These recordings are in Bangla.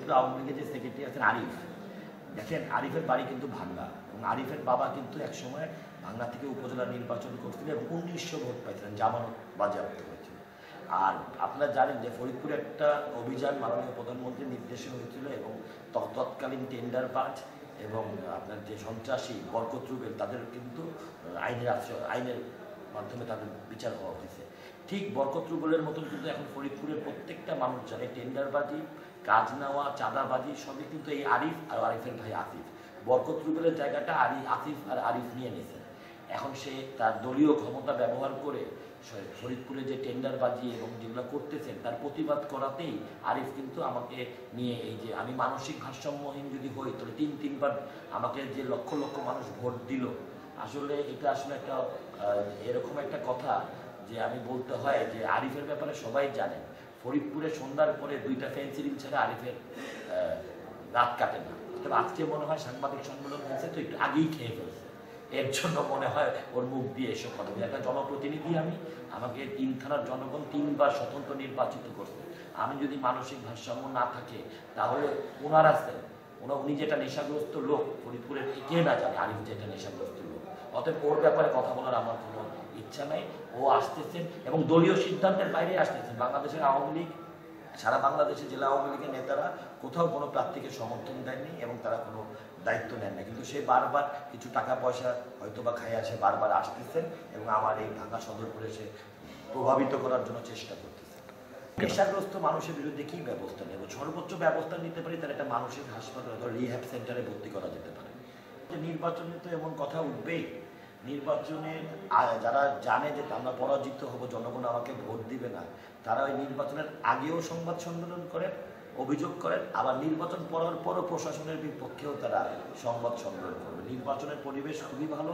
ফরিদপুর আওয়ামী লীগের যে সেক্রেটারি আছেন আরিফ, দেখেন আরিফের বাড়ি কিন্তু ভাঙ্গা এবং আরিফের বাবা কিন্তু একসময় ভাঙ্গা থেকে উপজেলা নির্বাচন করছিলেন এবং 1900 ভোট পাইছিলেন, জামানত বাজেয়াপ্ত হয়েছিল। আর আপনারা জানেন যে ফরিদপুরে একটা অভিযান মাননীয় প্রধানমন্ত্রীর নির্দেশে হয়েছিল এবং তৎকালীন টেন্ডারবাজ এবং আপনার যে সন্ত্রাসী বরকত রুবেল তাদের কিন্তু আইনের মাধ্যমে তাদের বিচার হওয়া হয়েছে। ঠিক বরকত রুবেলের মতন কিন্তু এখন ফরিদপুরের প্রত্যেকটা মানুষ জানে টেন্ডারবাজি, কাজ নেওয়া, চাঁদাবাজি সবই কিন্তু এই আরিফ আর আরিফের ভাই আসিফ। বরকত রুবেলের জায়গাটা আসিফ আর আরিফ নিয়ে নিয়েছেন। এখন সে তার দলীয় ক্ষমতা ব্যবহার করে ফরিদপুরে যে টেন্ডারবাজি এবং যেগুলো করতেছেন তার প্রতিবাদ করাতেই আরিফ কিন্তু আমাকে নিয়ে এই যে আমি মানসিক ভারসাম্যহীন যদি হই তাহলে তিনবার আমাকে যে লক্ষ লক্ষ মানুষ ভোট দিল, আসলে এটা আসলে একটা এরকম একটা কথা যে আমি বলতে হয় যে আরিফের ব্যাপারে সবাই জানেন ফরিদপুরে সন্ধ্যার পরে 2টা ফেন্সিডিল ছাড়া আরিফের রাত কাটে না। তবে আজকে মনে হয় সাংবাদিক সম্মেলন হয়েছে তো একটু আগেই খেয়ে ফেলছে, এর জন্য মনে হয় ওর মুখ দিয়ে এসব কথা বলে। একটা জনপ্রতিনিধি আমি, আমাকে 3 থানার জনগণ 3বার স্বতন্ত্র নির্বাচিত করছে। আমি যদি মানসিক ভারসাম্য না থাকে তাহলে ওনার আছে উনি যেটা নেশাগ্রস্ত লোক ফরিদপুরের কে না জানে আরিফ যেটা নেশাগ্রস্ত লোক। অতএব ওর ব্যাপারে কথা বলার আমার কোনো ইচ্ছা নাই। ও আসতেছেন এবং দলীয় সিদ্ধান্তের বাইরে আসতেছেন। বাংলাদেশের আওয়ামী লীগ, সারা বাংলাদেশে জেলা আওয়ামী লীগের নেতারা কোথাও কোনো প্রার্থীকে সমর্থন দেননি এবং তারা কোনো দায়িত্ব নেন না, কিন্তু সে বারবার কিছু টাকা পয়সা হয়তো বা খাইয়া সে বারবার আসতেছেন এবং আমার এই ঢাকা সদরপুরে সে প্রভাবিত করার জন্য চেষ্টা করতেছে। নেশাগ্রস্ত মানুষের বিরুদ্ধে কি ব্যবস্থা নেব? সর্বোচ্চ ব্যবস্থা নিতে পারি তার একটা মানসিক হাসপাতাল অথবা রিহ্যাব সেন্টারে ভর্তি করা যেতে পারে। নির্বাচনে তো এমন কথা উঠবেই, নির্বাচনে যারা জানে যে আমরা পরাজিত হব, জনগণ আমাকে ভোট দিবে না, তারা ওই নির্বাচনের আগেও সংবাদ সম্মেলন করেন, অভিযোগ করেন, আবার নির্বাচন পড়ার পরও প্রশাসনের বিপক্ষেও তারা সংবাদ সম্মেলন করবে। নির্বাচনের পরিবেশ খুবই ভালো।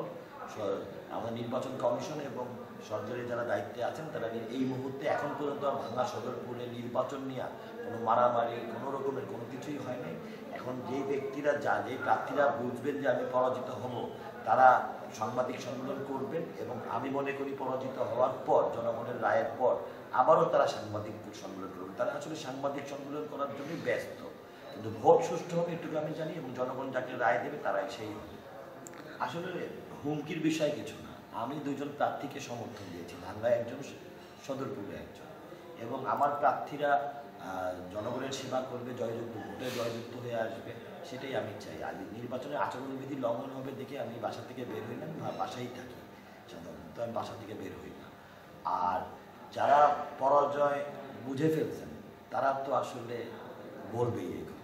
আমাদের নির্বাচন কমিশন এবং সরকারি যারা দায়িত্বে আছেন তারা এই মুহূর্তে এখন পর্যন্ত ভাঙ্গা সদরপুরে নির্বাচন নিয়ে কোনো মারামারি কোনো রকমের কোনো কিছুই হয় নাই। এখন যেই ব্যক্তিরা যেই প্রার্থীরা বুঝবেন যে আমি পরাজিত হব তারা সাংবাদিক সম্মেলন করবেন এবং আমি মনে করি পরাজিত হওয়ার পর জনগণের রায়ের পর আবারও তারা সাংবাদিক সম্মেলন করবেন। তারা আসলে সাংবাদিক সম্মেলন করার জন্যই ব্যস্ত, কিন্তু ভোট সুষ্ঠু হবে এটুকু আমি জানি এবং জনগণ যাকে রায় দেবে তারাই সেই। আসলে হুমকির বিষয় কিছু না, আমি 2জন প্রার্থীকে সমর্থন দিয়েছি, ভাঙ্গায় একজন, সদরপুরে একজন, এবং আমার প্রার্থীরা জনগণের সেবা করবে, ভোটে জয়যুক্ত হয়ে আসবে, সেটাই আমি চাই। আর নির্বাচনের আচরণবিধি লঙ্ঘন হবে দেখে আমি বাসা থেকে বের হই না, বাসায় থাকি সাধারণত, আমি বাসা থেকে বের হই না। আর যারা পরাজয় বুঝে ফেলছেন তারা তো আসলে বলবেই এই কথা।